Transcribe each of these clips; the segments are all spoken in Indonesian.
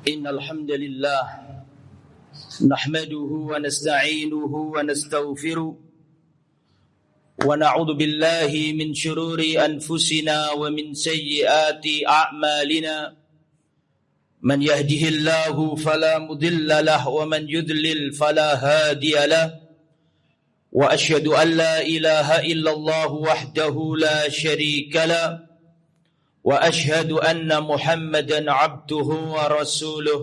إن الحمد لله نحمده ونستعينه ونستغفره ونعوذ بالله من شرور أنفسنا ومن سيئات أعمالنا من يهده الله فلا مضل له ومن يضلل فلا هادي له وأشهد أن لا إله إلا الله وحده لا شريك له وأشهد أن محمدا عبده ورسوله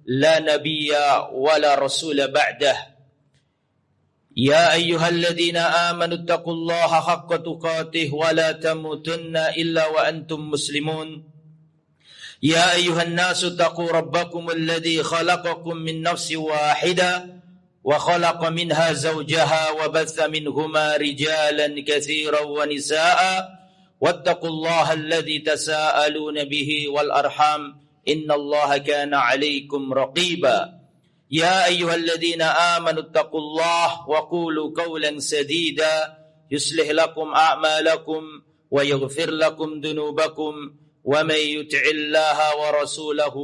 لا نبي ولا رسول بعده يا أيها الذين آمنوا اتقوا الله حق تقاته ولا تموتن إلا وأنتم مسلمون يا أيها الناس اتقوا ربكم الذي خلقكم من نفس واحدة وخلق منها زوجها وبث منهما رجالا كثيرا ونساء واتقوا الله الذي تساءلون به والأرحام إن الله كان عليكم رقيبا يا أيها الذين آمنوا اتقوا الله وقولوا قولا سديدا يصلح لكم أعمالكم ويغفر لكم ذنوبكم ومن يطع الله ورسوله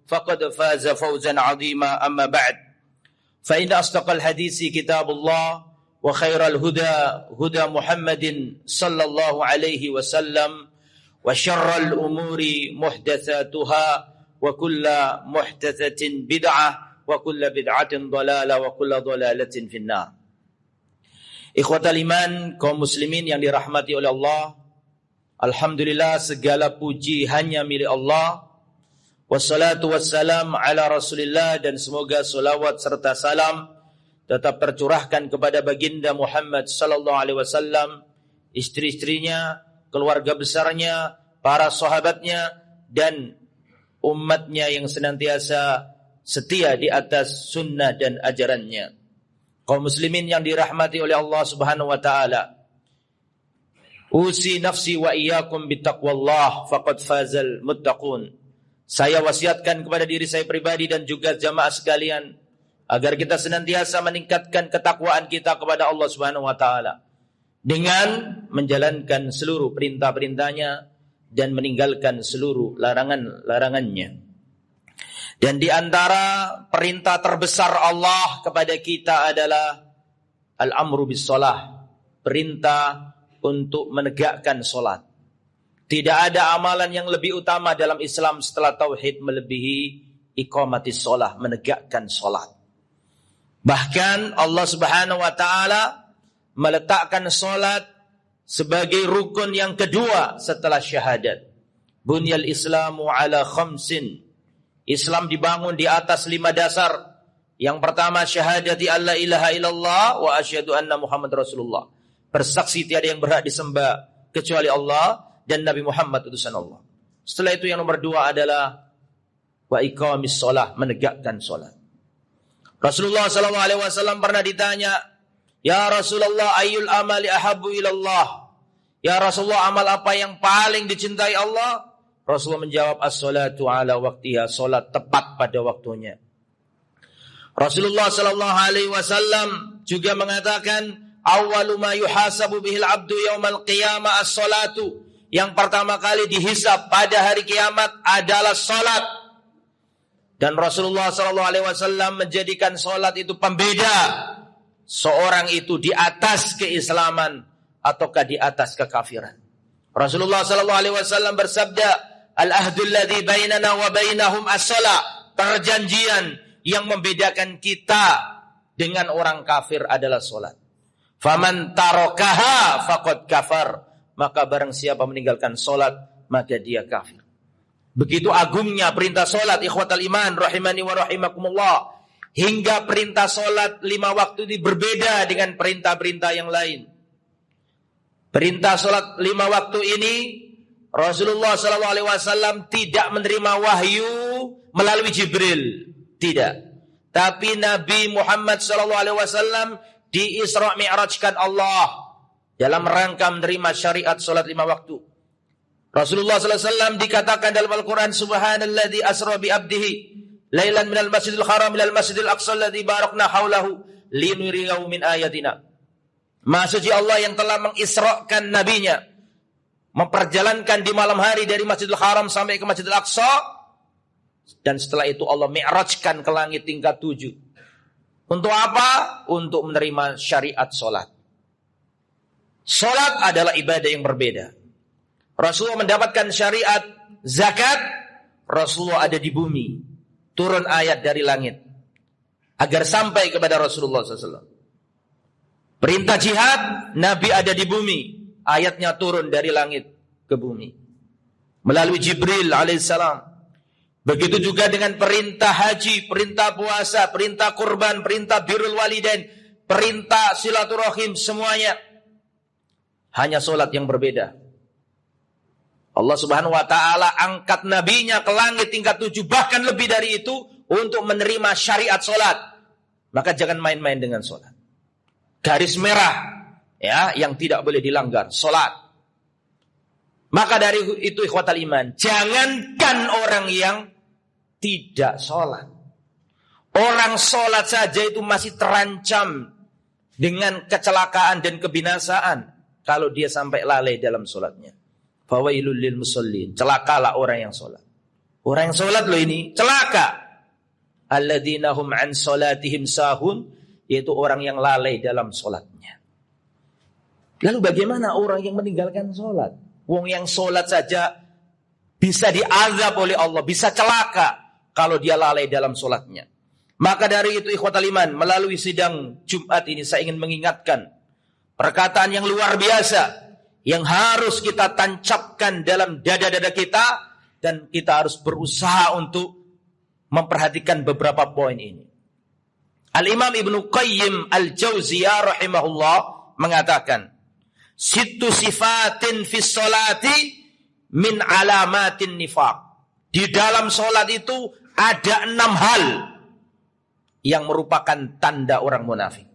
فقد فاز فوزا عظيما أما بعد فإن أصدق الحديث كتاب الله وخير الهدى هدى محمد صلى الله عليه وسلم وشر الأمور محدثاتها وكل محدثة بدعة وكل بدعة ضلالة وكل ضلالة في النار. Ikhwatal iman, kaum muslimin yang dirahmati oleh Allah, alhamdulillah segala puji hanya milik Allah. Wassalatu wassalam ala Rasulillah, dan semoga salawat serta salam tetap tercurahkan kepada baginda Muhammad sallallahu alaihi wasallam, istri-istrinya, keluarga besarnya, para sahabatnya, dan umatnya yang senantiasa setia di atas sunnah dan ajarannya. Kaum muslimin yang dirahmati oleh Allah Subhanahu wa taala, usi nafsi wa iyyakum bittaqwallah faqad fazal muttaqun. Saya wasiatkan kepada diri saya pribadi dan juga jamaah sekalian agar kita senantiasa meningkatkan ketakwaan kita kepada Allah Subhanahu wa taala dengan menjalankan seluruh perintah-perintahnya dan meninggalkan seluruh larangan-larangannya. Dan di antara perintah terbesar Allah kepada kita adalah al-amru bis-shalah, perintah untuk menegakkan salat. Tidak ada amalan yang lebih utama dalam Islam setelah tauhid melebihi iqamatis shalah, menegakkan salat. Bahkan Allah Subhanahu wa taala meletakkan salat sebagai rukun yang kedua setelah syahadat. Bunyal Islamu ala khamsin. Islam dibangun di atas 5 dasar. Yang pertama, syahadati alla ilaha illallah wa asyhadu anna Muhammad Rasulullah. Bersaksi tiada yang berhak disembah kecuali Allah dan Nabi Muhammad utusan Allah. Setelah itu yang nomor 2 adalah wa iqamis shalah, menegakkan salat. Rasulullah SAW pernah ditanya, ya Rasulullah, ayyul amali ahabbu ilallah? Ya Rasulullah, amal apa yang paling dicintai Allah? Rasulullah menjawab, as-salatu ala waqtiha, salat tepat pada waktunya. Rasulullah SAW juga mengatakan, awwalu ma yuhasabu bihil abdu yaumal qiyamah as-salatu. Yang pertama kali dihisab pada hari kiamat adalah salat. Dan Rasulullah SAW menjadikan salat itu pembeda seorang itu di atas keislaman ataukah di atas kekafiran. Rasulullah SAW bersabda, al-ahdul ladzi bainana wa bainahum as-shalah. Perjanjian yang membedakan kita dengan orang kafir adalah salat. Faman tarakaha faqad kafar. Maka barang siapa meninggalkan salat, maka dia kafir. Begitu agungnya perintah salat, ikhwatal iman rahimani wa rahimakumullah. Hingga perintah salat 5 waktu ini berbeda dengan perintah-perintah yang lain. Perintah salat 5 waktu ini Rasulullah SAW tidak menerima wahyu melalui Jibril, tidak. Tapi Nabi Muhammad SAW di Isra Mi'rajkan Allah dalam rangka menerima syariat salat 5 waktu. Rasulullah SAW dikatakan dalam Al-Quran, subhanalladzi asra bi abdihi lailan minal masjidil haram ilal masjidil aqsa alladzi barakna haulahu linuriyahu min ayatina. Maha suci Allah yang telah mengisrakan nabinya, memperjalankan di malam hari dari Masjidil Haram sampai ke Masjidil Aqsa Dan setelah itu Allah mi'rajkan ke langit tingkat 7. Untuk apa? Untuk menerima syariat sholat. Sholat adalah ibadah yang berbeda. Rasulullah mendapatkan syariat zakat, Rasulullah ada di bumi. Turun ayat dari langit agar sampai kepada Rasulullah SAW. Perintah jihad, Nabi ada di bumi. Ayatnya turun dari langit ke bumi melalui Jibril alaihissalam. Begitu juga dengan perintah haji, perintah puasa, perintah kurban, perintah birrul walidain, perintah silaturahim, semuanya. Hanya sholat yang berbeda. Allah Subhanahu wa ta'ala angkat nabinya ke langit tingkat 7, bahkan lebih dari itu, untuk menerima syariat sholat. Maka jangan main-main dengan sholat. Garis merah ya yang tidak boleh dilanggar, sholat. Maka dari itu ikhwatal iman, jangankan orang yang tidak sholat, orang sholat saja itu masih terancam dengan kecelakaan dan kebinasaan kalau dia sampai lalai dalam sholatnya. Fawailul lil musallin, celakalah orang yang sholat. Orang yang sholat loh ini celaka. Alladzina hum an sholatihim sahun, yaitu orang yang lalai dalam sholatnya. Lalu bagaimana orang yang meninggalkan sholat? Wong yang sholat saja bisa diazab oleh Allah, bisa celaka kalau dia lalai dalam sholatnya. Maka dari itu ikhwatal iman, melalui sidang Jumat ini saya ingin mengingatkan perkataan yang luar biasa yang harus kita tancapkan dalam dada-dada kita, dan kita harus berusaha untuk memperhatikan beberapa poin ini. Al-Imam Ibnu Qayyim Al-Jauziyah rahimahullah mengatakan, "Sittu sifatin fis sholati min alamatin nifaq." Di dalam sholat itu ada 6 hal yang merupakan tanda orang munafik.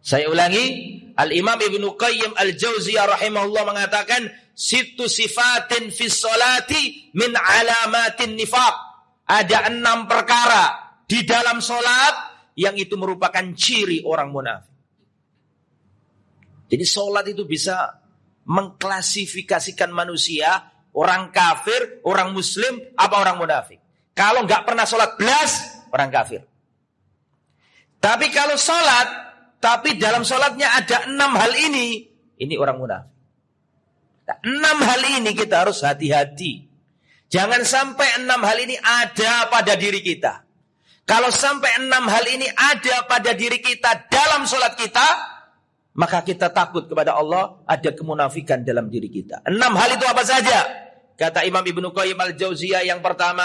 Saya ulangi, Al-Imam Ibnu Qayyim Al-Jauziyah rahimahullah mengatakan, "Sittu sifatin fis sholati min alamatin nifaq." Ada 6 perkara di dalam sholat yang itu merupakan ciri orang munafik. Jadi sholat itu bisa mengklasifikasikan manusia, orang kafir, orang muslim, apa orang munafik. Kalau nggak pernah sholat belas, orang kafir. Tapi kalau sholat, tapi dalam sholatnya ada 6 hal ini orang munafik. Nah, 6 hal ini kita harus hati-hati. Jangan sampai 6 hal ini ada pada diri kita. Kalau sampai 6 hal ini ada pada diri kita dalam sholat kita, maka kita takut kepada Allah ada kemunafikan dalam diri kita. 6 hal itu apa saja? Kata Imam Ibnu Qayyim Al-Jauziyah, yang pertama,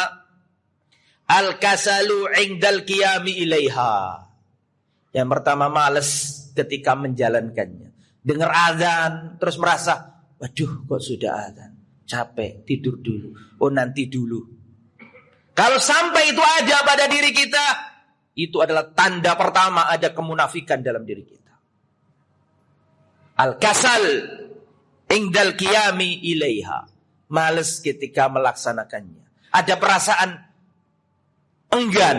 al-kasalu indal qiyami ilaiha. Yang pertama, malas ketika menjalankannya. Dengar azan terus merasa, waduh kok sudah azan, capek, tidur dulu. Oh nanti dulu. Kalau sampai itu ada pada diri kita, itu adalah tanda pertama ada kemunafikan dalam diri kita. Al-kasal indal qiyami ilaiha. Malas ketika melaksanakannya. Ada perasaan enggan,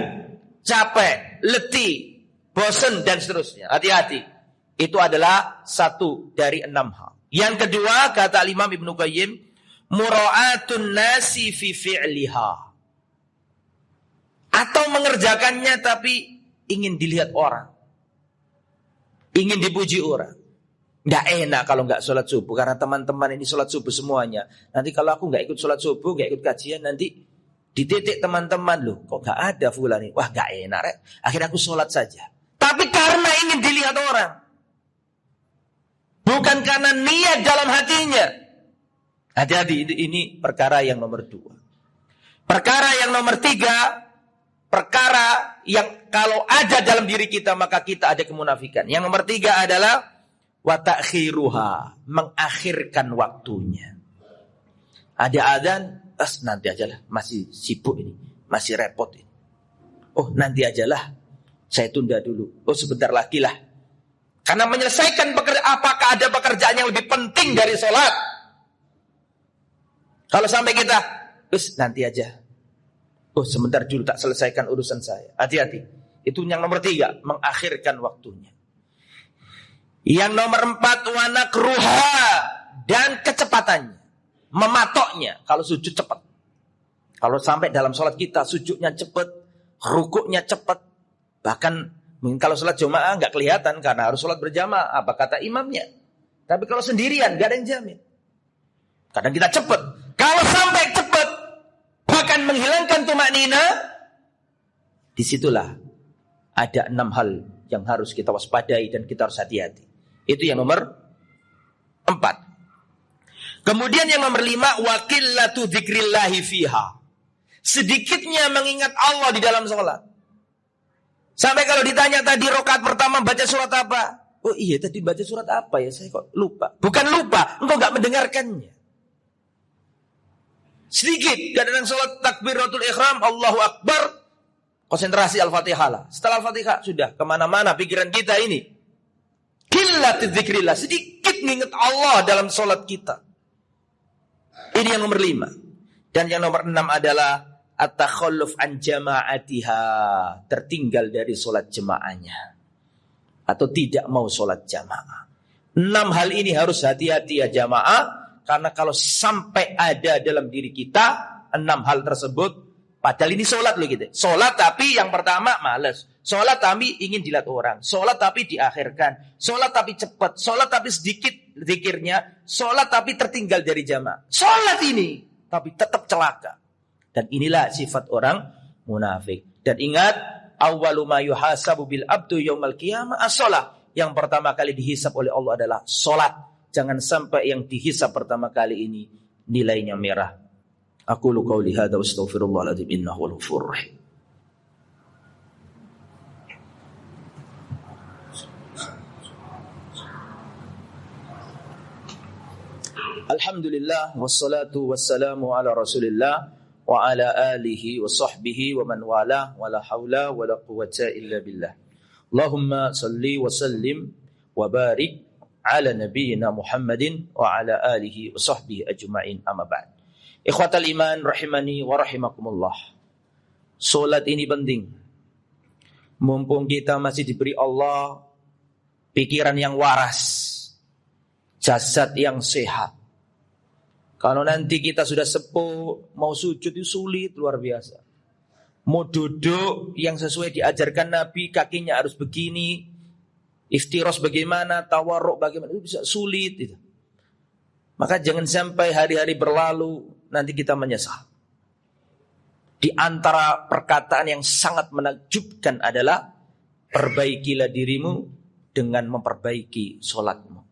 capek, letih, bosan dan seterusnya. Hati-hati. Itu adalah satu dari 6 hal. Yang kedua, kata Imam Ibnu Qayyim, mura'atun nasi fi fi'liha. Atau mengerjakannya tapi ingin dilihat orang. Ingin dipuji orang. Nggak enak kalau nggak sholat subuh, karena teman-teman ini sholat subuh semuanya. Nanti kalau aku nggak ikut sholat subuh, nggak ikut kajian, nanti dititik teman-teman, loh kok nggak ada fulan ini. Wah nggak enak, rek. Akhirnya aku sholat saja. Tapi karena ingin dilihat orang, bukan karena niat dalam hatinya. Hati-hati, ini perkara yang nomor 2. Perkara yang nomor 3, perkara yang kalau ada dalam diri kita maka kita ada kemunafikan. Yang nomor 3 adalah wa ta'khiruha, mengakhirkan waktunya. Ada azan, nanti ajalah, masih sibuk ini, masih repot ini. Oh, nanti ajalah, saya tunda dulu. Oh, sebentar lagi lah. Karena menyelesaikan apakah ada pekerjaan yang lebih penting dari sholat? Kalau sampai kita, nanti aja. Oh, sebentar dulu, tak selesaikan urusan saya. Hati-hati. Itu yang nomor 3, mengakhirkan waktunya. Yang nomor 4, wa nakruha, dan kecepatannya, mematoknya. Kalau sujud cepat, Kalau sampai dalam sholat kita sujudnya cepat, rukuknya cepat, bahkan mungkin kalau sholat jamaah nggak kelihatan karena harus sholat berjamaah, apa kata imamnya. Tapi kalau sendirian nggak ada yang jamin. Kadang kita cepat. Kalau sampai cepat, bahkan menghilangkan tumaknina, disitulah ada 6 hal yang harus kita waspadai dan kita harus hati-hati. Itu yang nomor 4. Kemudian yang nomor 5, wa qillatu dzikrillahi fiha. Sedikitnya mengingat Allah di dalam sholat. Sampai kalau ditanya tadi rakaat pertama baca surat apa? Oh iya tadi baca surat apa ya? Saya kok lupa. Bukan lupa, engkau gak mendengarkannya. Sedikit, kadang sholat takbiratul ihram, Allahu Akbar, konsentrasi Al-Fatihah lah. Setelah Al-Fatihah sudah kemana-mana pikiran kita ini. Qillatu dzikrillah, sedikit mengingat Allah dalam sholat kita. Ini yang nomor 5. Dan yang nomor 6 adalah at-takhalluf an jama'atiha, tertinggal dari sholat jemaahnya atau tidak mau sholat jamaah. 6 hal ini harus hati-hati ya jamaah, karena kalau sampai ada dalam diri kita 6 hal tersebut, padahal ini sholat loh gitu. Sholat tapi yang pertama malas, sholat tapi ingin dilihat orang, sholat tapi diakhirkan, sholat tapi cepat, sholat tapi sedikit zikirnya, sholat tapi tertinggal dari jamaah. Sholat ini tapi tetap celaka. Dan inilah sifat orang munafik. Dan ingat, awwalu ma yuhasabu bil abdu yaumal qiyamah as-shalah. Yang pertama kali dihisab oleh Allah adalah salat. Jangan sampai yang dihisab pertama kali ini nilainya merah. Aqulu qauli hadza wa astaghfirullahaladzim innahu huwal ghafurur rahim. Alhamdulillah wassalatu wassalamu ala Rasulillah wa ala alihi wa sahbihi wa man wala wa la haula wa la quwwata illa billah. Allahumma salli wa sallim wa barik ala nabiyyina Muhammadin wa ala alihi wa sahbihi ajma'in, amma ba'd. Ikhwatal iman rahimani wa rahimakumullah. Salat ini penting. Mumpung kita masih diberi Allah pikiran yang waras, jasad yang sehat. Kalau nanti kita sudah sepuh, mau sujud itu sulit, luar biasa. Mau duduk yang sesuai diajarkan Nabi, kakinya harus begini, iftiros bagaimana, tawarruk bagaimana, itu bisa sulit. Itu. Maka jangan sampai hari-hari berlalu, nanti kita menyesal. Di antara perkataan yang sangat menakjubkan adalah, perbaikilah dirimu dengan memperbaiki sholatmu.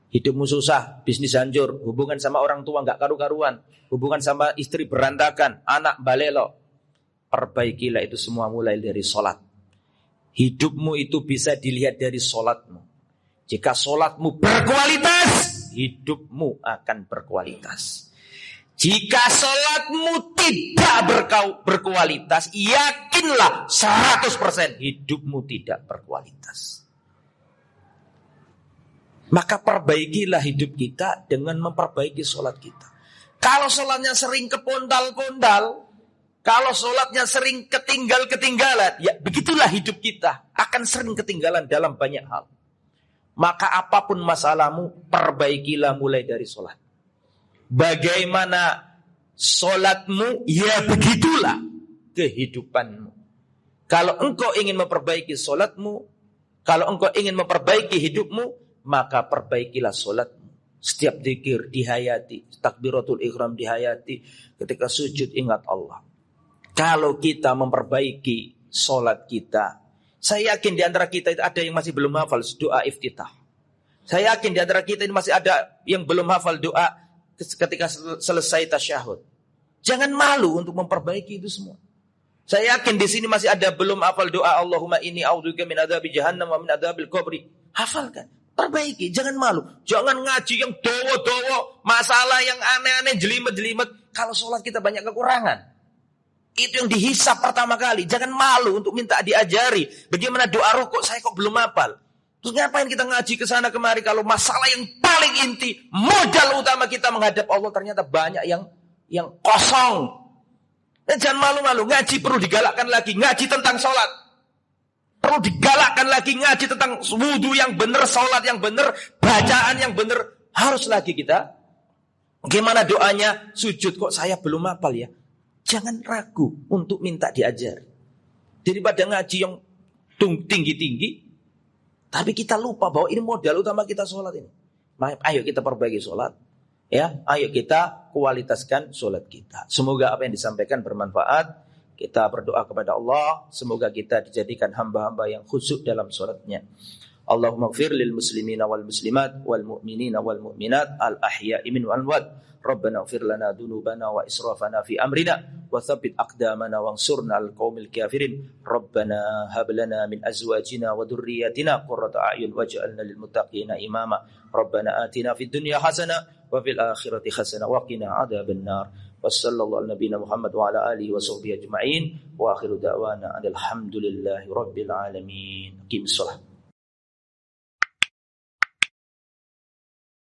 Hidupmu susah, bisnis hancur, hubungan sama orang tua gak karu-karuan, hubungan sama istri berantakan, anak balelo. Perbaikilah itu semua mulai dari sholat. Hidupmu itu bisa dilihat dari sholatmu. Jika sholatmu berkualitas, hidupmu akan berkualitas. Jika sholatmu tidak berkualitas, yakinlah 100% hidupmu tidak berkualitas. Maka perbaikilah hidup kita dengan memperbaiki sholat kita. Kalau sholatnya sering kepondal-pondal, kalau sholatnya sering ketinggalan, ya begitulah hidup kita. Akan sering ketinggalan dalam banyak hal. Maka apapun masalahmu, perbaikilah mulai dari sholat. Bagaimana sholatmu, ya begitulah kehidupanmu. Kalau engkau ingin memperbaiki sholatmu, kalau engkau ingin memperbaiki hidupmu, maka perbaikilah sholatmu. Setiap zikir dihayati, takbiratul ihram dihayati, ketika sujud ingat Allah. Kalau kita memperbaiki sholat kita, saya yakin di antara kita itu ada yang masih belum hafal doa iftitah. Saya yakin di antara kita ini masih ada yang belum hafal doa ketika selesai tasyahud. Jangan malu untuk memperbaiki itu semua. Saya yakin di sini masih ada belum hafal doa Allahumma inni a'udzubika min adzabi jahannam wa min adzabil qabri. Hafalkan. Perbaiki, jangan malu. Jangan ngaji yang dowo-dowo, masalah yang aneh-aneh, jelimet-jelimet. Kalau sholat kita banyak kekurangan. Itu yang dihisap pertama kali. Jangan malu untuk minta diajari. Bagaimana doa rukuk, saya kok belum hafal. Terus ngapain kita ngaji ke sana kemari kalau masalah yang paling inti, modal utama kita menghadap Allah ternyata banyak yang kosong. Dan jangan malu-malu, ngaji perlu digalakkan lagi. Ngaji tentang sholat. Perlu digalakkan lagi, ngaji tentang wudu yang benar, sholat yang benar, bacaan yang benar. Harus lagi kita. Gimana doanya? Sujud kok saya belum hafal ya. Jangan ragu untuk minta diajar. Daripada ngaji yang tinggi-tinggi, tapi kita lupa bahwa ini modal utama kita sholat ini. Ayo kita perbaiki sholat. Ya, ayo kita kualitaskan sholat kita. Semoga apa yang disampaikan bermanfaat. Kita berdoa kepada Allah, semoga kita dijadikan hamba-hamba yang khusyuk dalam sholatnya. Allahumma ighfir lil muslimina wal muslimat wal mu'minina wal mu'minat al ahya'i min wal amwat. Rabbana ighfir lana dhunubana wa israfana fi amrina wa tsabbit aqdamana wansurna al qaumil kafirin. Rabbana hab lana min azwajina wa dhurriyyatina qurrata a'yun waj'alna lil muttaqina imama. Rabbana atina fid dunya hasanah wa fil akhirati hasanah wa qina adzabannar. Wassallallahu ala nabiyina Muhammad wa ala alihi wa sahbihi ajma'in wa akhiru da'wana alhamdulillahi rabbil alamin. Aqim shalah.